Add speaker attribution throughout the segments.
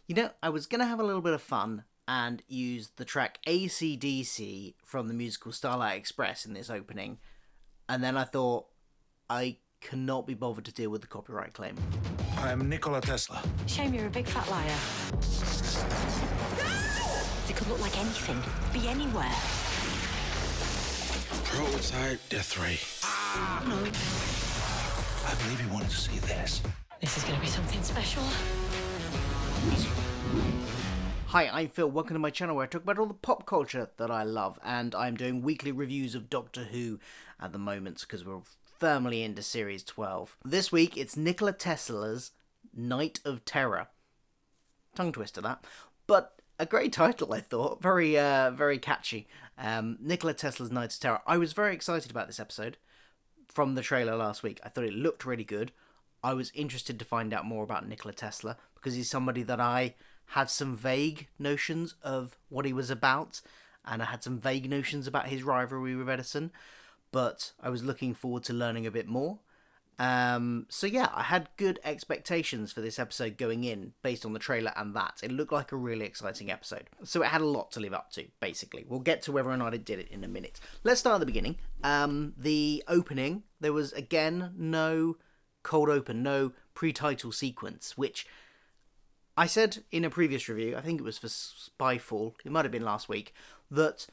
Speaker 1: You know, I was going to have a little bit of fun and use the track AC/DC from the musical Starlight Express in this opening, and then I thought, I cannot be bothered to deal with the copyright claim.
Speaker 2: I am Nikola Tesla.
Speaker 3: Shame you're a big fat liar. They could look like anything, be anywhere.
Speaker 2: Prototype Death Ray. No. I believe you wanted to see this.
Speaker 3: This is going to be something special.
Speaker 1: Hi, I'm Phil, welcome to my channel where I talk about all the pop culture that I love, and I'm doing weekly reviews of Doctor Who at the moment because we're firmly into Series 12. This week, it's Nikola Tesla's Night of Terror. Tongue twister that, but a great title, I thought. Very catchy. Nikola Tesla's Night of Terror. I was very excited about this episode from the trailer last week. I thought it looked really good. I was interested to find out more about Nikola Tesla because he's somebody that I had some vague notions of what he was about, and I had some vague notions about his rivalry with Edison, but I was looking forward to learning a bit more. So yeah, I had good expectations for this episode going in based on the trailer and that. It looked like a really exciting episode. So it had a lot to live up to, basically. We'll get to whether or not it did it in a minute. Let's start at the beginning. The opening, there was again no cold open, no pre-title sequence, which I said in a previous review, I think it was for Spyfall, it might have been last week, that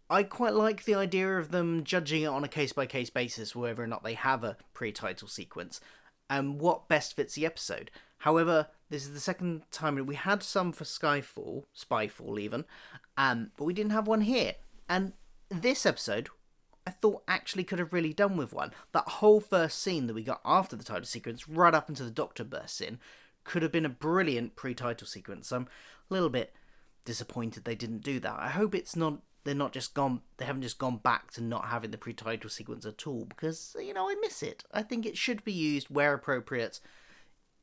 Speaker 1: I quite like the idea of them judging it on a case-by-case basis whether or not they have a pre-title sequence and what best fits the episode. However, this is the second time we had some for Spyfall even, but we didn't have one here. And this episode, I thought actually could have really done with one. That whole first scene that we got after the title sequence, right up until the Doctor bursts in, could have been a brilliant pre-title sequence. So I'm a little bit disappointed they didn't do that. I hope it's not they haven't just gone back to not having the pre-title sequence at all, because, you know, I miss it. I think it should be used where appropriate.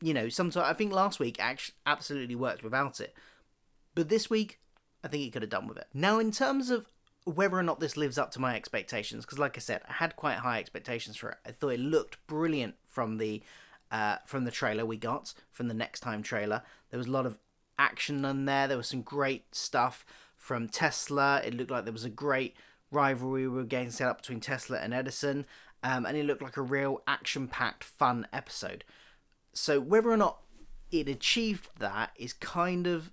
Speaker 1: You know, sometimes I think last week actually absolutely worked without it, but this week I think it could have done with it. Now, in terms of whether or not this lives up to my expectations, because like I said, I had quite high expectations for it. I thought it looked brilliant from the trailer we got, from the Next Time trailer. There was a lot of action in there. There was some great stuff from Tesla. It looked like there was a great rivalry we were getting set up between Tesla and Edison, and it looked like a real action-packed, fun episode. So whether or not it achieved that is kind of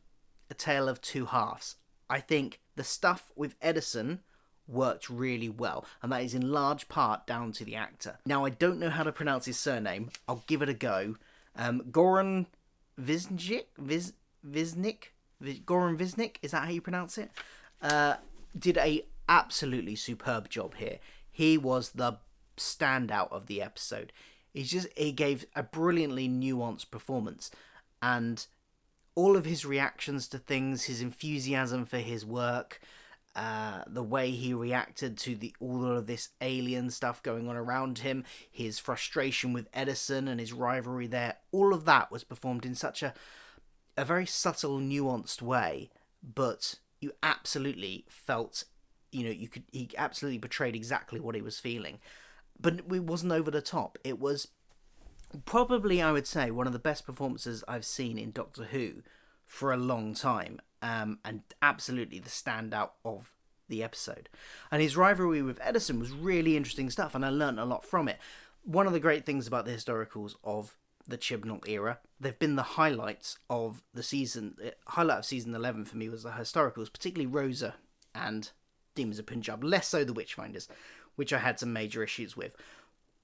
Speaker 1: a tale of two halves. I think the stuff with Edison worked really well, and that is in large part down to the actor. Now, I don't know how to pronounce his surname. I'll give it a go. Goran Visnik? Goran Visnik, is that how you pronounce it? Did a absolutely superb job here. He was the standout of the episode. He gave a brilliantly nuanced performance, and all of his reactions to things, his enthusiasm for his work, the way he reacted to all of this alien stuff going on around him, his frustration with Edison and his rivalry there, all of that was performed in such a very subtle, nuanced way, but you absolutely felt, he absolutely portrayed exactly what he was feeling. But it wasn't over the top. It was probably, I would say, one of the best performances I've seen in Doctor Who for a long time, and absolutely the standout of the episode. And his rivalry with Edison was really interesting stuff, and I learned a lot from it. One of the great things about the historicals of the Chibnall era, they've been the highlights of the season. Highlight of season 11 for me was the historicals, particularly Rosa and Demons of Punjab, less so the Witchfinders, which I had some major issues with.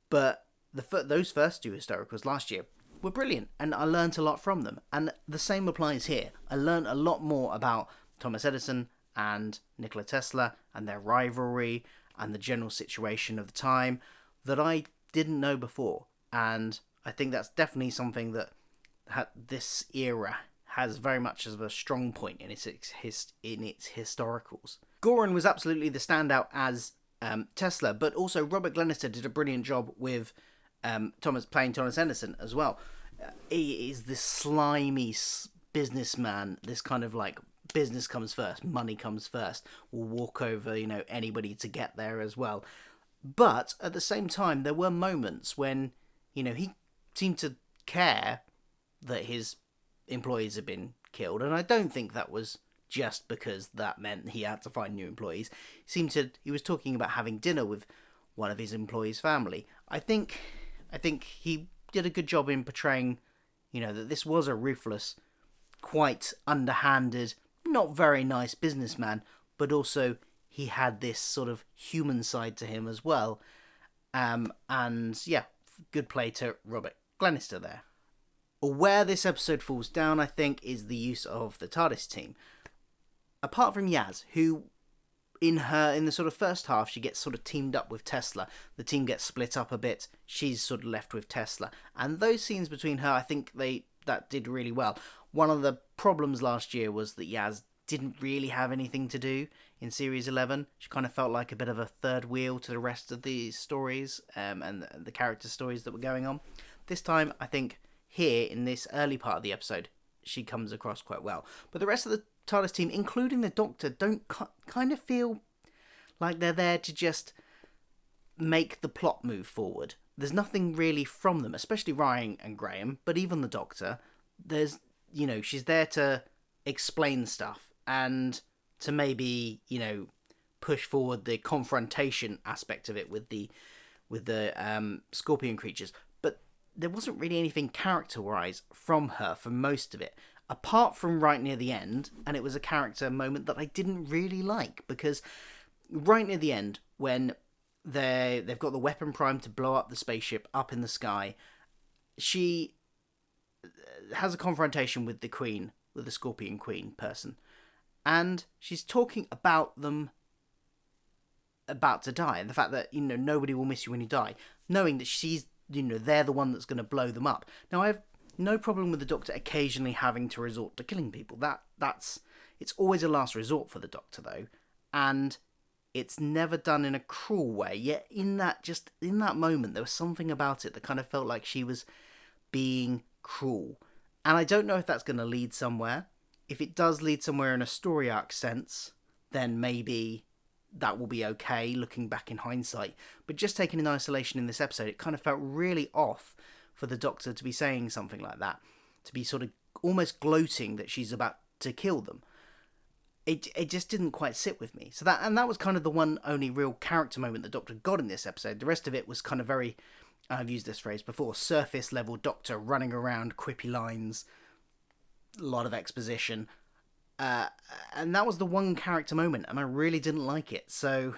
Speaker 1: But those first two historicals last year were brilliant, and I learnt a lot from them. And the same applies here. I learnt a lot more about Thomas Edison and Nikola Tesla and their rivalry and the general situation of the time that I didn't know before. And I think that's definitely something that this era has very much of a strong point in its historicals. Goran was absolutely the standout as Tesla, but also Robert Glenister did a brilliant job with playing Thomas Edison as well. He is this slimy businessman, this kind of like business comes first, money comes first, will walk over, anybody to get there as well. But at the same time, there were moments when, he seemed to care that his employees had been killed, and I don't think that was just because that meant he had to find new employees. He was talking about having dinner with one of his employees' family. I think he did a good job in portraying, that this was a ruthless, quite underhanded, not very nice businessman, but also he had this sort of human side to him as well. And yeah, good play to Robert Glenister there. Where this episode falls down, I think, is the use of the Tardis team. Apart from Yaz, who in the sort of first half, she gets sort of teamed up with Tesla. The team gets split up a bit. She's sort of left with Tesla. And those scenes between her, I think that did really well. One of the problems last year was that Yaz didn't really have anything to do in Series 11. She kind of felt like a bit of a third wheel to the rest of the stories and the character stories that were going on. This time, I think, here, in this early part of the episode, she comes across quite well. But the rest of the TARDIS team, including the Doctor, don't kind of feel like they're there to just make the plot move forward. There's nothing really from them, especially Ryan and Graham, but even the Doctor. There's, she's there to explain stuff and to maybe, push forward the confrontation aspect of it with the scorpion creatures. But there wasn't really anything character-wise from her for most of it, apart from right near the end, and it was a character moment that I didn't really like, because right near the end, when they've got the weapon primed to blow up the spaceship up in the sky, she has a confrontation with the Queen, with the Scorpion Queen person, and she's talking about them about to die, and the fact that, nobody will miss you when you die, knowing that she's, they're the one that's going to blow them up. Now, I have no problem with the Doctor occasionally having to resort to killing people. It's always a last resort for the Doctor, though, and it's never done in a cruel way. Yet in that moment, there was something about it that kind of felt like she was being cruel, and I don't know if that's going to lead somewhere. If it does lead somewhere in a story arc sense, then maybe that will be okay, looking back in hindsight. But just taken in isolation in this episode, it kind of felt really off for the Doctor to be saying something like that, to be sort of almost gloating that she's about to kill them. It just didn't quite sit with me. So that was kind of the one only real character moment the Doctor got in this episode. The rest of it was kind of very, I've used this phrase before, surface level Doctor running around, quippy lines, a lot of exposition. And that was the one character moment, and I really didn't like it. So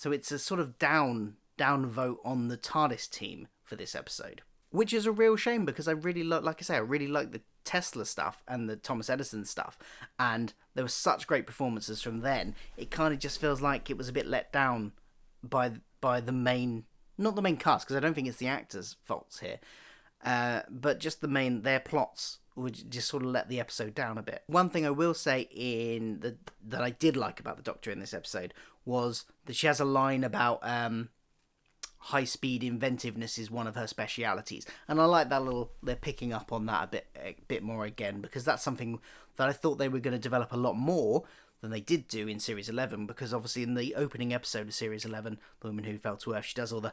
Speaker 1: it's a sort of down vote on the TARDIS team for this episode, which is a real shame, because I really like I really like the Tesla stuff and the Thomas Edison stuff, and there were such great performances from then. It kind of just feels like it was a bit let down by the main, not the main cast, because I don't think it's the actors' faults here, but just their plots would just sort of let the episode down a bit. One thing I will say that I did like about the Doctor in this episode was that she has a line about high-speed inventiveness is one of her specialities, and I like that they're picking up on that a bit more again, because that's something that I thought they were going to develop a lot more than they did do in Series 11, because obviously in the opening episode of Series 11, The Woman Who Fell to Earth, she does all the,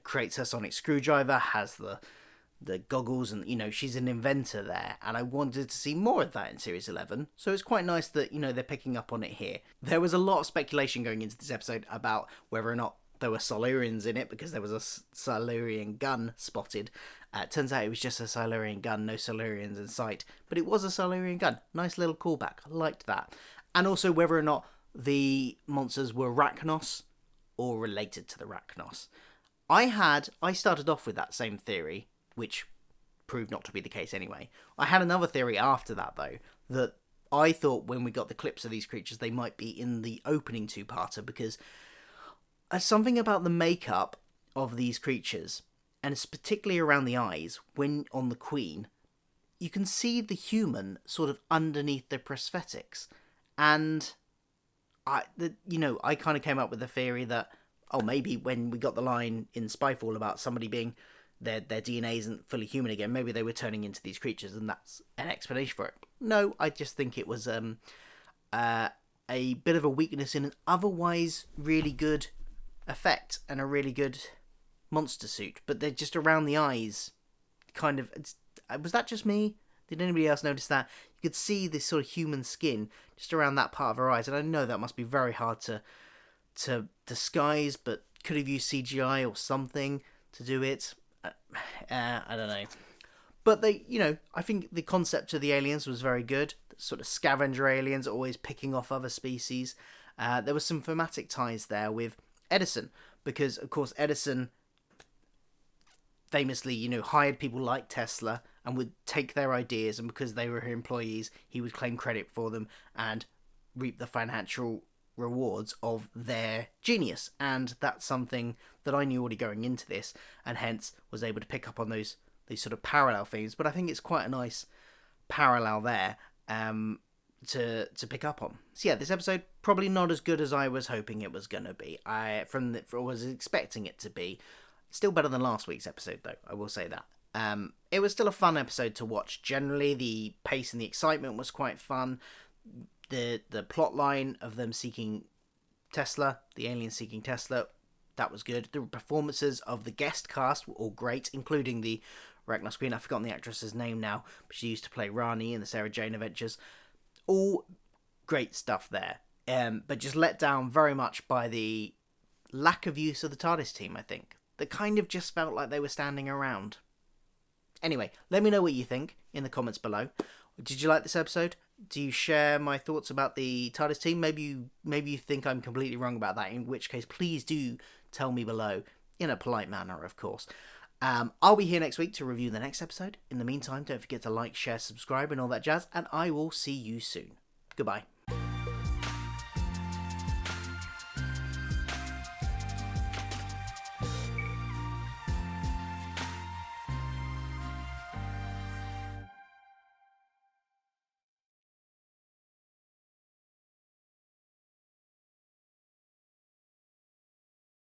Speaker 1: creates her sonic screwdriver, has the goggles, and she's an inventor there, and I wanted to see more of that in Series 11, so it's quite nice that they're picking up on it here. There was a lot of speculation going into this episode about whether or not there were Silurians in it, because there was a Silurian gun spotted. Turns out it was just a Silurian gun, no Silurians in sight, but it was a Silurian gun. Nice little callback, I liked that. And also whether or not the monsters were Rachnos or related to the Rachnos. I started off with that same theory, which proved not to be the case anyway. I had another theory after that, though, that I thought when we got the clips of these creatures, they might be in the opening two-parter, because something about the makeup of these creatures, and it's particularly around the eyes, when on the Queen, you can see the human sort of underneath the prosthetics. And I kind of came up with the theory that, maybe when we got the line in Spyfall about somebody being their DNA isn't fully human again, maybe they were turning into these creatures, and that's an explanation for it. No, I just think it was a bit of a weakness in an otherwise really good effect and a really good monster suit, but they're just around the eyes, kind of. Was that just me? Did anybody else notice that? You could see this sort of human skin just around that part of her eyes, and I know that must be very hard to disguise, but could have used CGI or something to do it. I don't know. But I think the concept of the aliens was very good. The sort of scavenger aliens always picking off other species. There was some thematic ties there with Edison, because of course Edison famously, hired people like Tesla and would take their ideas, and because they were her employees, he would claim credit for them and reap the financial rewards of their genius. And that's something that I knew already going into this, and hence was able to pick up on these sort of parallel themes. But I think it's quite a nice parallel there to pick up on. So yeah, this episode probably not as good as I was hoping it was going to be. I was expecting it to be. Still better than last week's episode, though, I will say that. It was still a fun episode to watch. Generally, the pace and the excitement was quite fun. The plot line of them seeking Tesla, the aliens seeking Tesla, that was good. The performances of the guest cast were all great, including the Ragnar Queen. I've forgotten the actress's name now, but she used to play Rani in the Sarah Jane Adventures. All great stuff there. But just let down very much by the lack of use of the Tardis team, I think. That kind of just felt like they were standing around. Anyway, let me know what you think in the comments below. Did you like this episode? Do you share my thoughts about the Tardis team? Maybe you think I'm completely wrong about that, in which case please do tell me below, in a polite manner, of course. I'll be here next week to review the next episode. In the meantime, don't forget to like, share, subscribe and all that jazz, and I will see you soon. Goodbye.